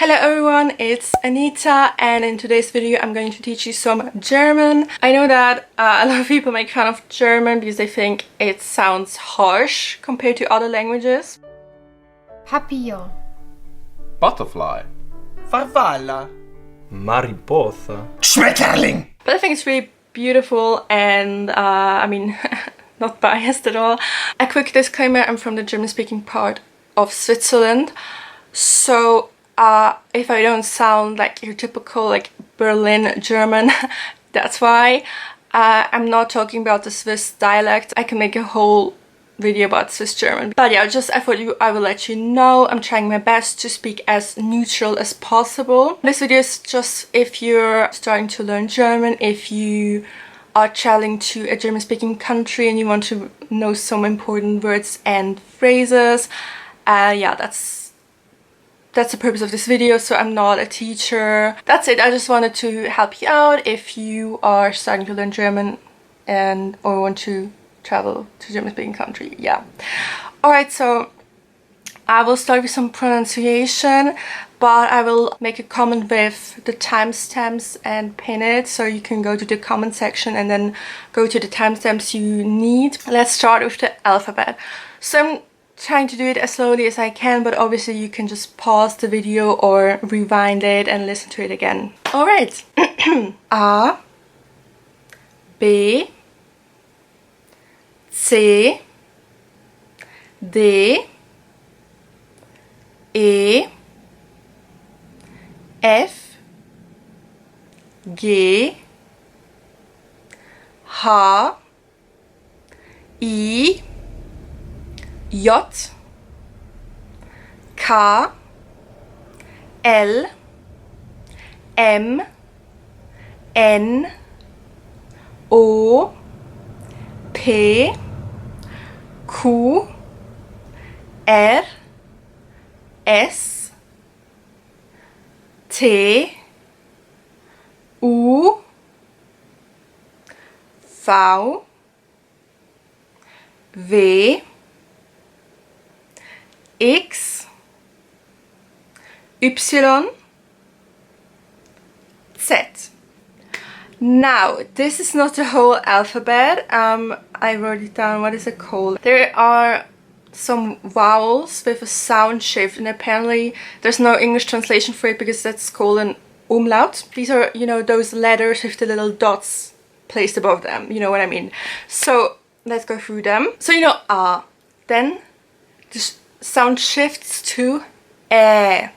Hello everyone, it's Anita, and in today's video I'm going to teach you some German. I know that a lot of people make fun of German because they think it sounds harsh compared to other languages. Papillon. Butterfly. Farfalla. Mariposa. Schmetterling. But I think it's really beautiful and I mean, not biased at all. A quick disclaimer, I'm from the German-speaking part of Switzerland, so if I don't sound like your typical like Berlin German, that's why. I'm not talking about the Swiss dialect. I can make a whole video about Swiss German. But yeah, I thought I will let you know. I'm trying my best to speak as neutral as possible. This video is just if you're starting to learn German, if you are traveling to a German-speaking country and you want to know some important words and phrases. Yeah, that's the purpose of this video. So I'm not a teacher. That's it. I just wanted to help you out if you are starting to learn German or want to travel to a German-speaking country. Yeah. Alright, so I will start with some pronunciation, but I will make a comment with the timestamps and pin it, so you can go to the comment section and then go to the timestamps you need. Let's start with the alphabet. So I'm trying to do it as slowly as I can, but obviously you can just pause the video or rewind it and listen to it again. Alright. A, B, C, D, E, F, G, H, I, J, K, L, M, N, O, P, Q, R, S, T, U, V, W, X, Y, Z. Now, this is not the whole alphabet. I wrote it down. What is it called? There are some vowels with a sound shift, and apparently there's no English translation for it because that's called an umlaut. These are, you know, those letters with the little dots placed above them. You know what I mean? So let's go through them. So you know A. Then the sound shifts to E.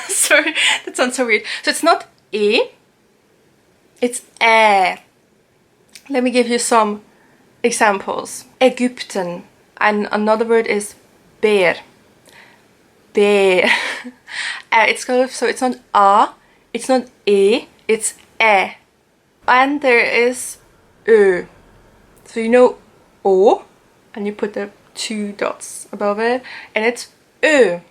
Sorry, that sounds so weird. So it's not E, it's E. Let me give you some examples. Ägypten. And another word is bear. Bear. It's called, so it's not A, it's not E, it's E. And there is Ö. So you know O, and you put the two dots above it, and it's Ö.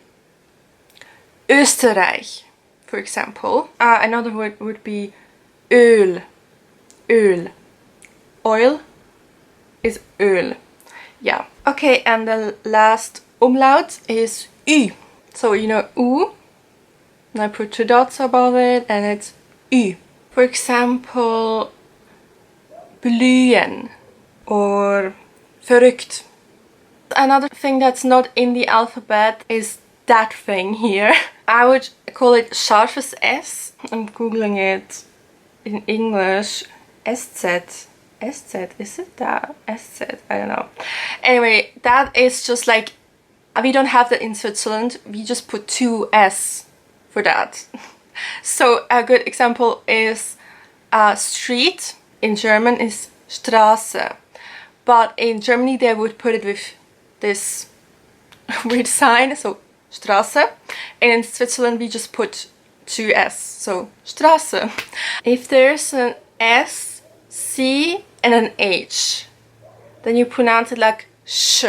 Österreich, for example. Another word would be öl. Öl. Oil is öl. Yeah. Okay, and the last umlaut is ü. So you know u, and I put two dots above it, and it's ü. For example, blühen or verrückt. Another thing that's not in the alphabet is that thing here. I would call it scharfes S. I'm googling it in English. SZ. SZ, is it that? SZ, I don't know. Anyway, that is just like, we don't have that in Switzerland. We just put two S for that. So a good example is street in German is Straße. But in Germany they would put it with this weird sign, so Straße, and in Switzerland we just put two S, so Straße. If there's an S, C and an H, then you pronounce it like sh.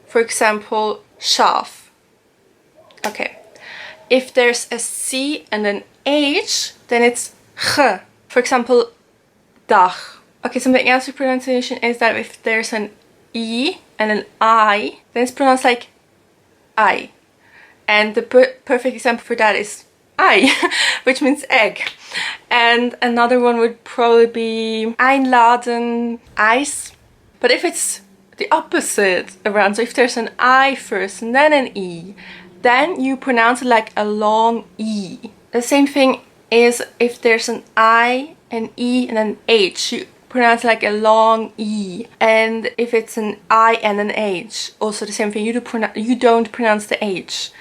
For example, Schaf. Okay. If there's a C and an H, then it's ch. For example, Dach. Okay, something else with pronunciation is that if there's an E and an I, then it's pronounced like I. And the perfect example for that is Ei, which means egg. And another one would probably be einladen, Eis. But if it's the opposite around, so if there's an I first and then an E, then you pronounce it like a long E. The same thing is if there's an I, an E, and an H, you pronounce it like a long E. And if it's an I and an H, also the same thing, you don't pronounce the H.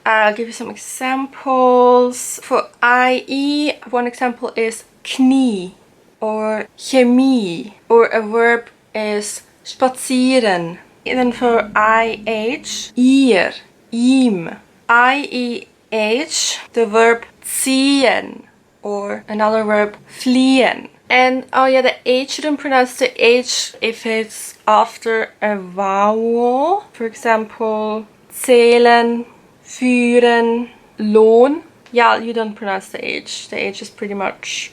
I'll give you some examples. For IE, one example is knie or chemie, or a verb is spazieren. And then for IH, ihr, ihm. IEH, the verb ziehen, or another verb fliehen. And oh yeah, the H, you don't pronounce the H if it's after a vowel. For example, zählen, führen, Lohn. Yeah, you don't pronounce the H. The H is pretty much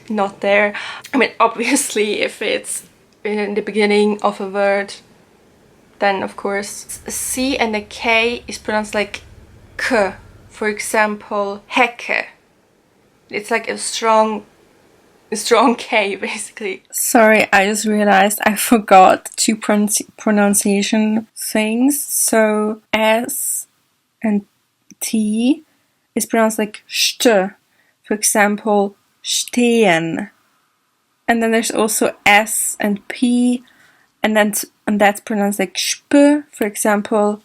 not there. I mean, obviously, if it's in the beginning of a word, then of course C and the K is pronounced like K. For example, Hecke. It's like a strong K, basically. Sorry, I just realized I forgot two pronunciation things. So S and T is pronounced like st. For example, stehen. And then there's also S and P, and that's pronounced like sp. For example,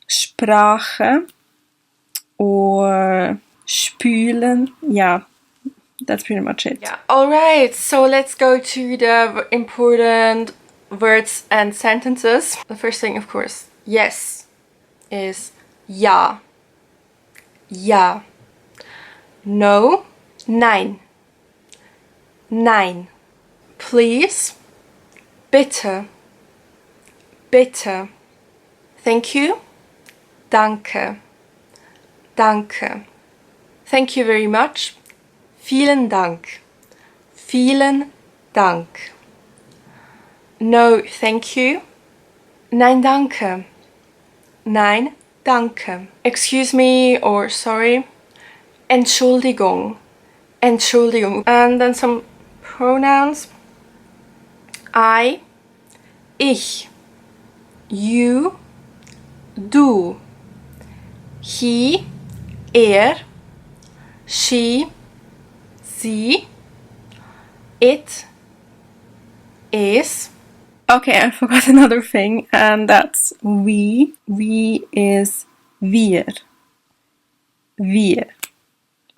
Sprache or spülen. Yeah, that's pretty much it. Yeah. All right. So let's go to the important words and sentences. The first thing, of course, yes, is ja. Ja. No. Nein. Nein. Please. Bitte. Bitte. Thank you. Danke. Danke. Thank you very much. Vielen Dank. Vielen Dank. No, thank you. Nein, danke. Nein, danke. Excuse me or sorry. Entschuldigung. Entschuldigung. And then some pronouns. I, ich, you, du, he, she, sie, it, is. Okay, I forgot another thing, and that's we. We is wir. Wir.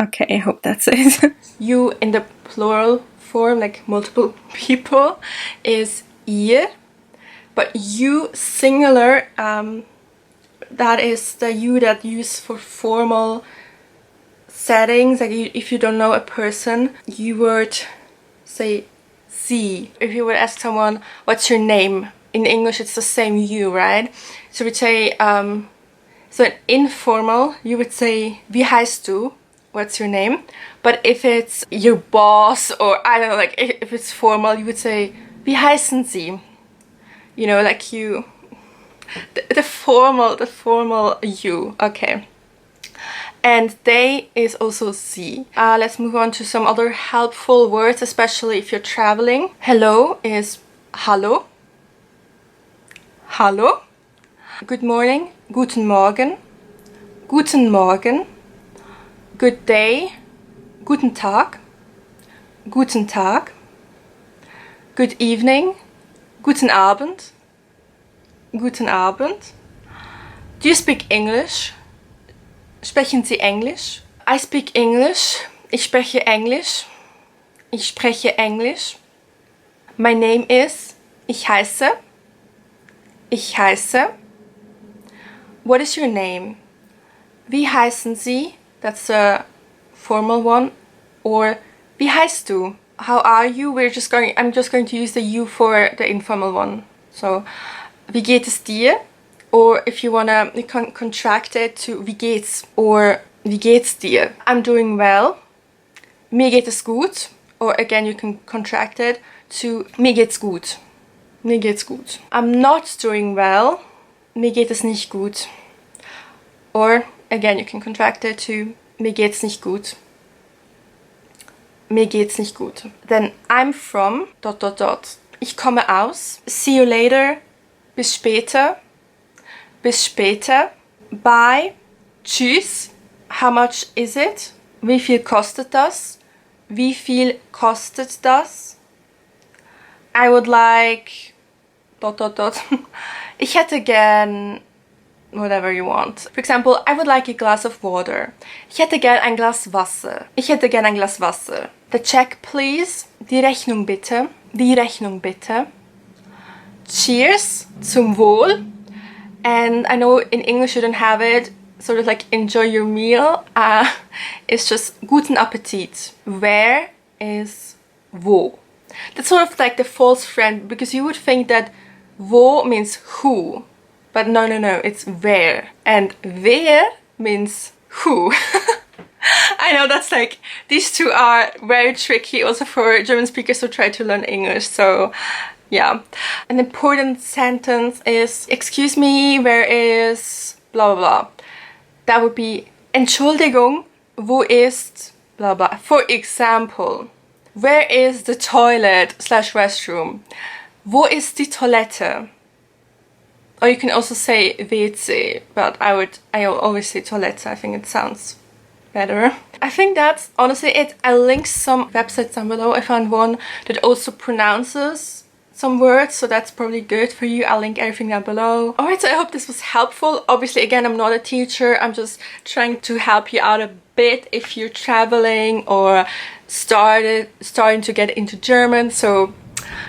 Okay, I hope that's it. You in the plural form, like multiple people, is ihr. But you singular, that is the you that you use for formal settings. Like if you don't know a person, you would say sie. If you would ask someone, what's your name? In English, it's the same you, right? So we'd say, so in informal, you would say, wie heißt du? What's your name? But if it's your boss, or I don't know, like if it's formal, you would say, wie heißen Sie? You know, like you, the formal you. Okay. And they is also sie. Let's move on to some other helpful words, especially if you're traveling. Hello is hallo. Hallo. Good morning, guten Morgen. Guten Morgen. Good day, guten Tag. Guten Tag. Good evening, guten Abend. Guten Abend. Do you speak English? Sprechen Sie Englisch? I speak English. Ich spreche Englisch. Ich spreche Englisch. My name is. Ich heiße. Ich heiße. What is your name? Wie heißen Sie? That's a formal one. Or wie heißt du? How are you? I'm just going to use the you for the informal one. So, wie geht es dir? Or if you wanna, you can contract it to wie geht's or wie geht's dir? I'm doing well. Mir geht es gut. Or again, you can contract it to mir geht's gut. Mir geht's gut. I'm not doing well. Mir geht es nicht gut. Or again, you can contract it to mir geht's nicht gut. Mir geht's nicht gut. Then I'm from ... Ich komme aus. See you later. Bis später. Bis später. Bye. Tschüss. How much is it? Wie viel kostet das? Wie viel kostet das? I would like ... Ich hätte gern whatever you want. For example, I would like a glass of water. Ich hätte gern ein Glas Wasser. Ich hätte gern ein Glas Wasser. The check, please. Die Rechnung bitte. Die Rechnung bitte. Cheers. Zum Wohl. And I know in English you don't have it, sort of like enjoy your meal. It's just guten Appetit. Where is wo? That's sort of like the false friend, because you would think that wo means who. But no, it's where. And wer means who. I know that's like, these two are very tricky also for German speakers who try to learn English, so yeah. An important sentence is, excuse me, where is blah blah blah. That would be, Entschuldigung, wo ist blah blah. For example, where is the toilet / restroom? Wo ist die Toilette? Or you can also say WC, but I always say toilette. I think it sounds better. I think that's honestly it. I'll link some websites down below. I found one that also pronounces some words, so that's probably good for you. I'll link everything down below. Alright, so I hope this was helpful. Obviously, again, I'm not a teacher. I'm just trying to help you out a bit if you're traveling or starting to get into German. So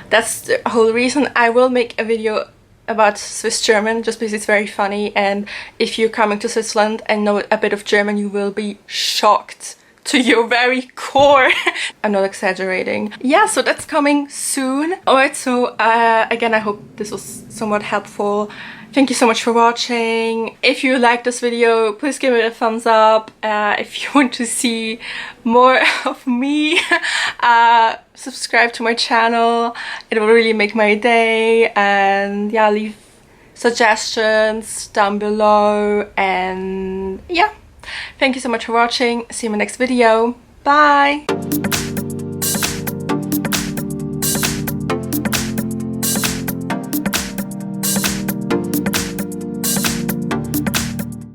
that's the whole reason. I will make a video about Swiss German just because it's very funny, and if you're coming to Switzerland and know a bit of German, you will be shocked to your very core. I'm not exaggerating. Yeah, so that's coming soon. Alright, so again, I hope this was somewhat helpful. Thank you so much for watching. If you liked this video, please give it a thumbs up. If you want to see more of me, subscribe to my channel. It will really make my day. And yeah, leave suggestions down below. And yeah, thank you so much for watching. See you in my next video. Bye!